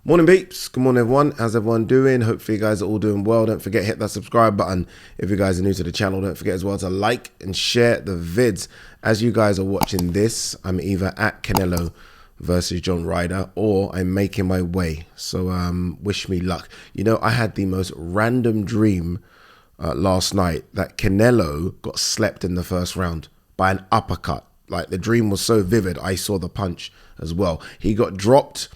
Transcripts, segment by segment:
Morning peeps, good morning everyone, how's everyone doing? Hopefully you guys are all doing well. Don't forget hit that subscribe button if you guys are new to the channel. Don't forget as well to like and share the vids. As you guys are watching this, I'm either at Canelo versus John Ryder or I'm making my way, so wish me luck. You know, I had the most random dream last night that Canelo got slept in the first round by an uppercut. Like, the dream was so vivid, I saw the punch as well. He got dropped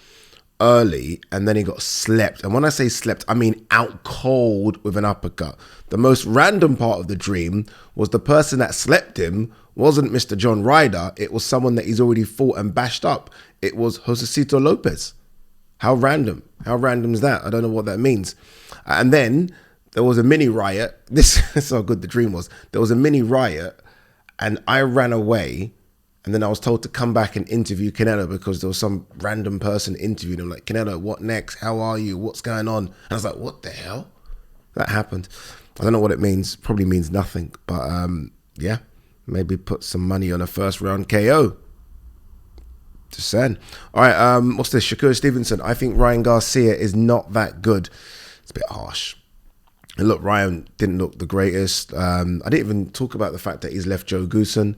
early and then he got slept, and when I say slept, I mean out cold with an uppercut. The most random part of the dream was the person that slept him wasn't Mr. John Ryder, it was someone that he's already fought and bashed up. It was Josecito Lopez. How random is that? I don't know what that means. And then there was a mini riot. This is how good the dream was. There was a mini riot and I ran away. And then I was told to come back and interview Canelo because there was some random person interviewing him. Like, Canelo, what next? How are you? What's going on? And I was like, what the hell? That happened. I don't know what it means. Probably means nothing. But yeah, maybe put some money on a first round KO. Just saying. All right, what's this? Shakur Stevenson. I think Ryan Garcia is not that good. It's a bit harsh. And look, Ryan didn't look the greatest. I didn't even talk about the fact that he's left Joe Goosen.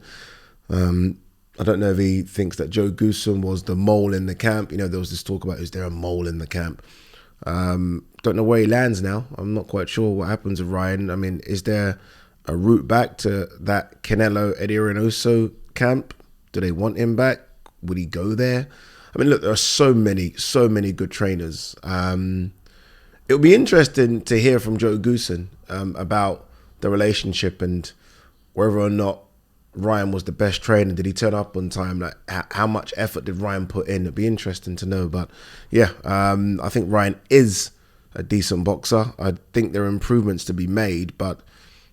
I don't know if he thinks that Joe Goosen was the mole in the camp. You know, there was this talk about, is there a mole in the camp? Don't know where he lands now. I'm not quite sure what happens with Ryan. I mean, is there a route back to that Canelo Eddie Reynoso camp? Do they want him back? Would he go there? I mean, look, there are so many good trainers. It would be interesting to hear from Joe Goosen about the relationship and whether or not Ryan was the best trainer. Did he turn up on time? Like, how much effort did Ryan put in? It'd be interesting to know. But yeah, I think Ryan is a decent boxer. I think there are improvements to be made, but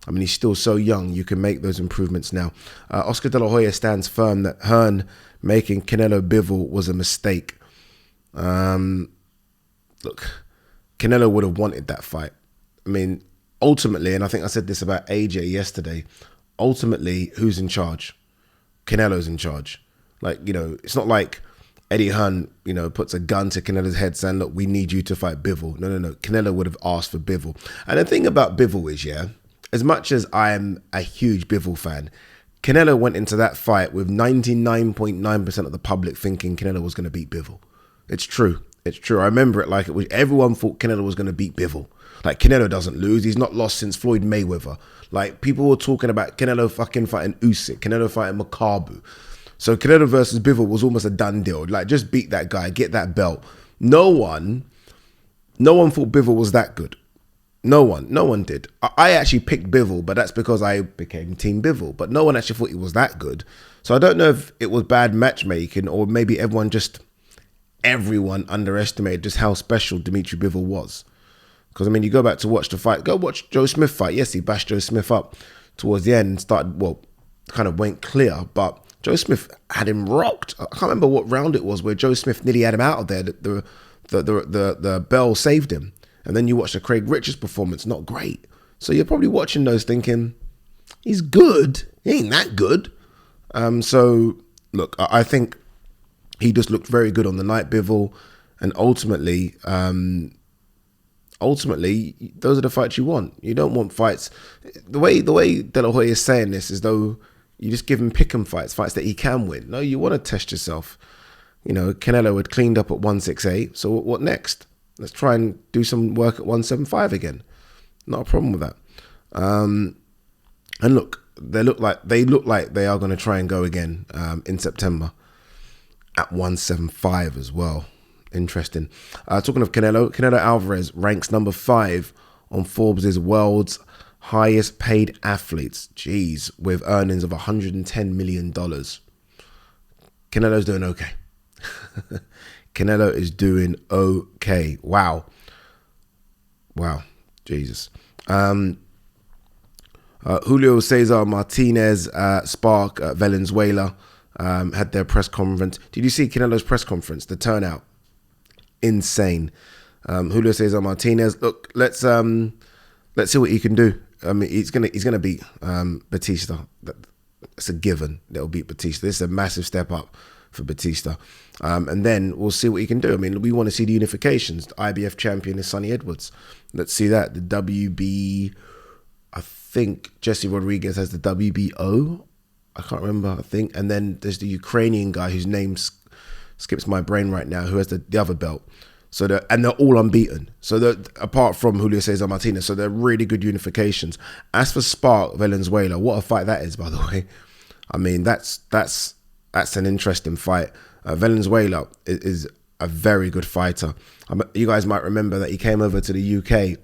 I mean, he's still so young. You can make those improvements now. Oscar De La Hoya stands firm that Hearn making Canelo Bivol was a mistake. Look, Canelo would have wanted that fight. I mean, ultimately, and I think I said this about AJ yesterday, ultimately, who's in charge? Canelo's in charge. Like, you know, it's not like Eddie Hearn, you know, puts a gun to Canelo's head saying, look, we need you to fight Bivol. No. Canelo would have asked for Bivol. And the thing about Bivol is, yeah, as much as I'm a huge Bivol fan, Canelo went into that fight with 99.9% of the public thinking Canelo was going to beat Bivol. It's true. It's true. I remember it like it was. Everyone thought Canelo was going to beat Bivol. Like, Canelo doesn't lose. He's not lost since Floyd Mayweather. Like, people were talking about Canelo fucking fighting Usyk, Canelo fighting Makabu. So Canelo versus Bivol was almost a done deal. Like, just beat that guy, get that belt. No one thought Bivol was that good. No one did. I actually picked Bivol, but that's because I became Team Bivol. But no one actually thought he was that good. So I don't know if it was bad matchmaking or maybe everyone underestimated just how special Dimitri Bivol was. Because, I mean, you go back to watch the fight. Go watch Joe Smith fight. Yes, he bashed Joe Smith up towards the end and started, well, kind of went clear. But Joe Smith had him rocked. I can't remember what round it was where Joe Smith nearly had him out of there. The bell saved him. And then you watch the Craig Richards performance. Not great. So you're probably watching those thinking, he's good. He ain't that good. So, look, I think he just looked very good on the night, Bivol. And ultimately, those are the fights you want. You don't want fights. The way De La Hoya is saying this is though you just give him pick'em fights that he can win. No, you want to test yourself. You know, Canelo had cleaned up at 168. So what next? Let's try and do some work at 175 again. Not a problem with that. And look, they look like they are going to try and go again in September at 175 as well. Interesting. Talking of Canelo Alvarez ranks number 5 on Forbes' world's highest paid athletes. Jeez, with earnings of $110 million. Canelo's doing okay. Canelo is doing okay. Wow. Jesus. Julio, Cesar, Martinez, Spark, Valenzuela had their press conference. Did you see Canelo's press conference? The turnout. Insane. Julio Cesar Martinez. Look, let's see what he can do. I mean, he's gonna beat Batista. It's a given. They'll beat Batista. This is a massive step up for Batista. And then we'll see what he can do. I mean, we want to see the unifications. The IBF champion is Sonny Edwards. Let's see that. The WB, I think Jesse Rodriguez has the WBO. I can't remember, I think. And then there's the Ukrainian guy whose name skips my brain right now, who has the other belt. So they're all unbeaten. So apart from Julio Cesar Martinez, so they're really good unifications. As for Spark Valenzuela, what a fight that is, by the way. I mean, that's an interesting fight. Valenzuela is a very good fighter. You guys might remember that he came over to the UK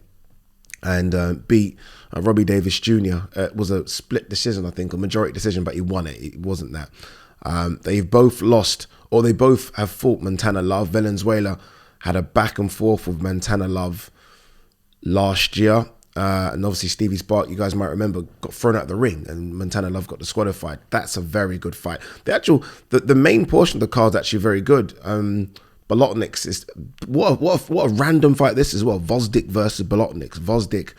and beat Robbie Davis Jr. It was a split decision, I think, a majority decision, but he won it. It wasn't that. They've both lost, or they both have fought Montana Love. Valenzuela had a back and forth with Montana Love last year. And obviously Stevie Spark, you guys might remember, got thrown out of the ring and Montana Love got disqualified. That's a very good fight. The main portion of the card is actually very good. Bolotniks is what a random fight this is. Well, Vosdik versus Bolotniks. Vosdik,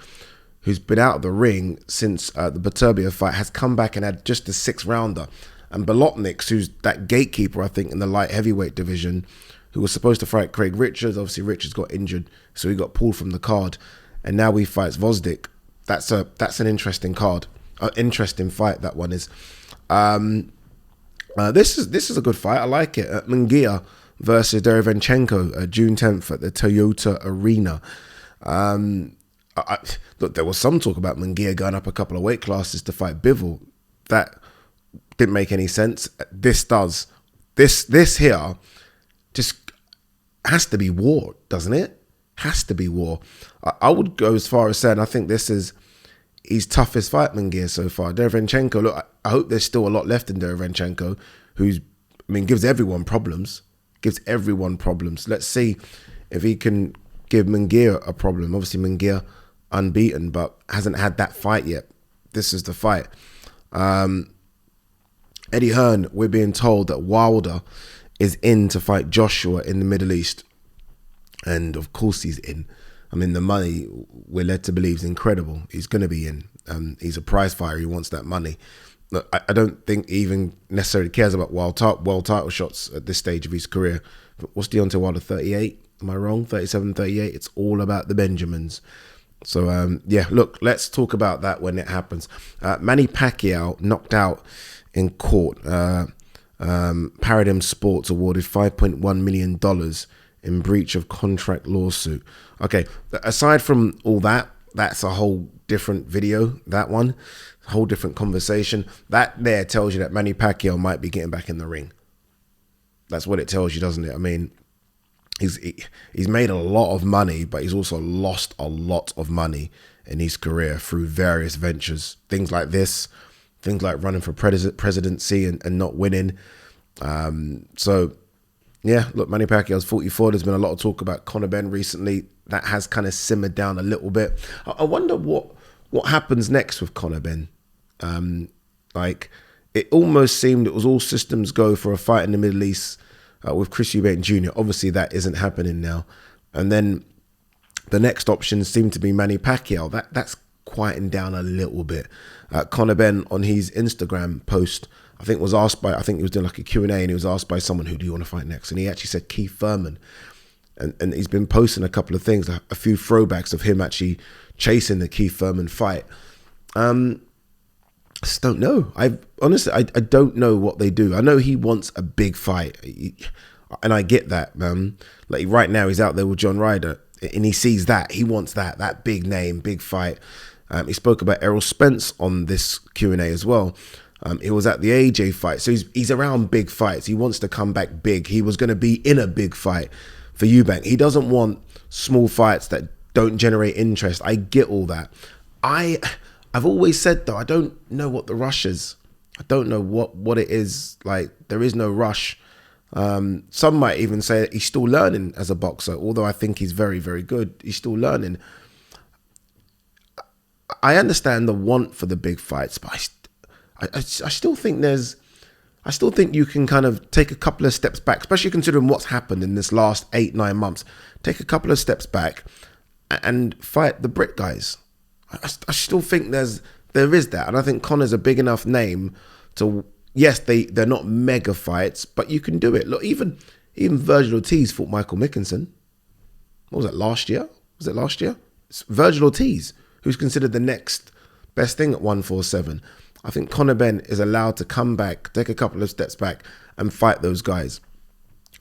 who's been out of the ring since the Baturbia fight, has come back and had just a 6-rounder. And Bolotniks, who's that gatekeeper, I think, in the light heavyweight division, who was supposed to fight Craig Richards. Obviously, Richards got injured, so he got pulled from the card. And now he fights Vosdik. That's an interesting card. Interesting fight, that one is. This is a good fight. I like it. Munguia versus Derevenchenko, June 10th at the Toyota Arena. Look, there was some talk about Munguia going up a couple of weight classes to fight Bivol. That didn't make any sense. This does. This here just has to be war, doesn't it? Has to be war. I would go as far as saying I think this is his toughest fight, Munguia, so far. Derevenchenko, look, I hope there's still a lot left in Derevenchenko, gives everyone problems. Let's see if he can give Munguia a problem. Obviously, Munguia unbeaten, but hasn't had that fight yet. This is the fight. Eddie Hearn, we're being told that Wilder is in to fight Joshua in the Middle East. And of course he's in. I mean, the money we're led to believe is incredible. He's going to be in. He's a prize fighter. He wants that money. Look, I don't think he even necessarily cares about world title shots at this stage of his career. What's Deontay Wilder, 38? Am I wrong? 37, 38? It's all about the Benjamins. So, yeah, look, let's talk about that when it happens. Manny Pacquiao knocked out in court. Paradigm Sports awarded $5.1 million in breach of contract lawsuit. Okay, aside from all that, that's a whole different video, that one. A whole different conversation. That there tells you that Manny Pacquiao might be getting back in the ring. That's what it tells you, doesn't it? I mean, he's made a lot of money, but he's also lost a lot of money in his career through various ventures. Things like this, things like running for presidency and not winning. So, yeah, look, Manny Pacquiao's 44. There's been a lot of talk about Conor Benn recently. That has kind of simmered down a little bit. I wonder what happens next with Conor Benn. Like, it almost seemed it was all systems go for a fight in the Middle East with Chris Eubank Jr. Obviously, that isn't happening now. And then the next option seemed to be Manny Pacquiao. That's quieting down a little bit. Conor Benn on his Instagram post, I think he was doing like a Q&A, and he was asked by someone, who do you want to fight next? And he actually said Keith Thurman. And he's been posting a couple of things, a few throwbacks of him actually chasing the Keith Thurman fight. I just don't know. Honestly, I don't know what they do. I know he wants a big fight, and I get that. Like right now, he's out there with John Ryder, and he sees that. He wants that big name, big fight. He spoke about Errol Spence on this Q&A as well. He was at the AJ fight, so he's around big fights. He wants to come back big. He was going to be in a big fight for Eubank. He doesn't want small fights that don't generate interest. I get all that. I've always said, though, I don't know what the rush is. I don't know what it is. Like, there is no rush. Some might even say that he's still learning as a boxer, although I think he's very, very good. He's still learning. I understand the want for the big fights, but I still think you can kind of take a couple of steps back, especially considering what's happened in this last 8-9 months. Take a couple of steps back and fight the Brit guys. I still think there is that, and I think Conor's a big enough name to yes, they're not mega fights, but you can do it. Look, even Virgil Ortiz fought Michael Mickinson. What was it, last year? Was it last year? It's Virgil Ortiz, who's considered the next best thing at 147. I think Conor Benn is allowed to come back, take a couple of steps back and fight those guys.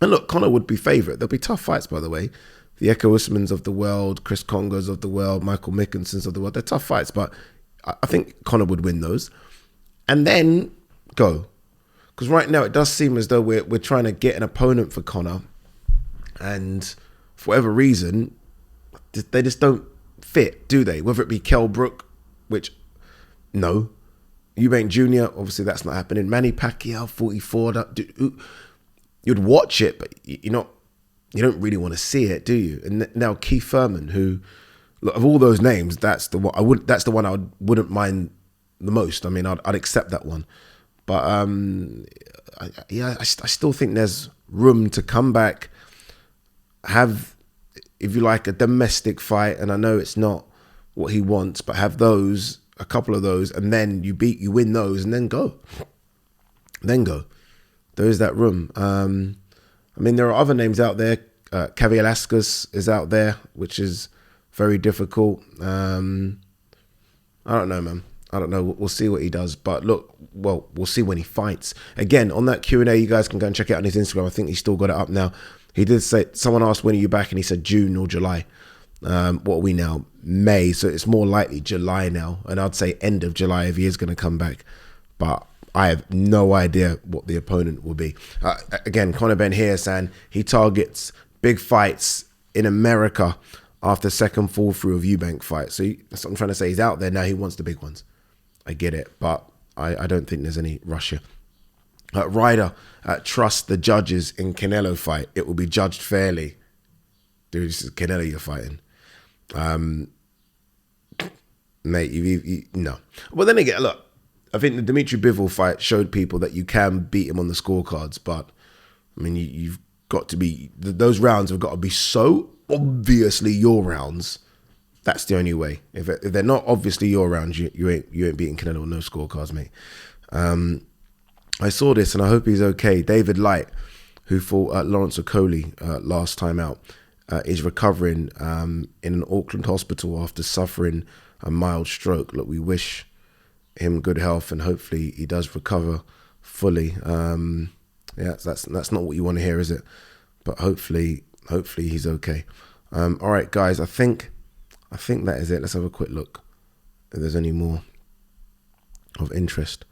And look, Conor would be favourite. There'll be tough fights, by the way. The Eko Usmans of the world, Chris Congos of the world, Michael Mickinsons of the world. They're tough fights, but I think Conor would win those. And then go. Because right now it does seem as though we're trying to get an opponent for Conor. And for whatever reason, they just don't fit, do they? Whether it be Kell Brook, which, no. Eubank Jr., obviously that's not happening. Manny Pacquiao, 44. You'd watch it, but you don't really want to see it, do you? And now Keith Thurman, who, look, of all those names, that's the one. That's the one I wouldn't mind the most. I mean, I'd accept that one. But I still think there's room to come back, have, if you like, a domestic fight. And I know it's not what he wants, but have those, a couple of those, and then you win those, and then go. There is that room. I mean, there are other names out there. Kavialaskas is out there, which is very difficult. I don't know, man. I don't know. We'll see what he does. But look, well, we'll see when he fights. Again, on that Q&A, you guys can go and check it out on his Instagram. I think he's still got it up now. He did say, someone asked, when are you back? And he said June or July. What are we now? May. So it's more likely July now. And I'd say end of July if he is going to come back. But I have no idea what the opponent will be. Again, Conor Benn here saying he targets big fights in America after second fall through of Eubank fight. So that's what I'm trying to say. He's out there now. He wants the big ones. I get it, but I don't think there's any rush here. Ryder, trust the judges in Canelo fight. It will be judged fairly. Dude, this is Canelo you're fighting. Mate, no. Well, then again, look, I think the Dimitri Bivol fight showed people that you can beat him on the scorecards, but I mean, you've got to be, those rounds have got to be so obviously your rounds. That's the only way. If they're not obviously your rounds, you ain't beating Canelo on no scorecards, mate. I saw this and I hope he's okay. David Light, who fought Lawrence Okoli last time out, is recovering in an Auckland hospital after suffering a mild stroke. Look, we wish him good health and hopefully he does recover fully. Yeah, that's not what you want to hear, is it? But hopefully he's okay. All right, guys, I think that is it. Let's have a quick look if there's any more of interest.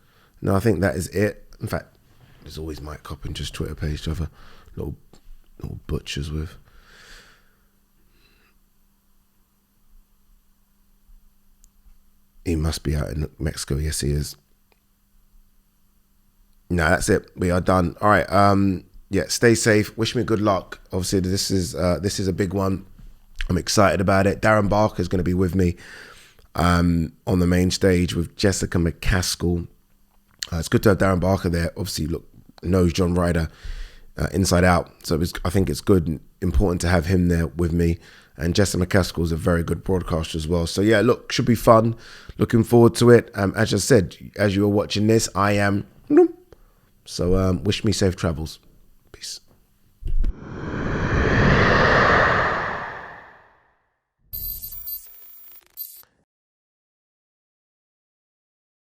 No, I think that is it. In fact, there's always Mike Coppinger's Twitter page to have a little butchers with. He must be out in Mexico. Yes, he is. No, that's it. We are done. All right. Yeah, stay safe. Wish me good luck. Obviously, this is a big one. I'm excited about it. Darren Barker is going to be with me on the main stage with Jessica McCaskill. It's good to have Darren Barker there. Obviously, look, knows John Ryder inside out. So I think it's good and important to have him there with me. And Jessica McCaskill is a very good broadcaster as well. So yeah, look, should be fun. Looking forward to it. As I said, as you are watching this, I am. So wish me safe travels. Peace.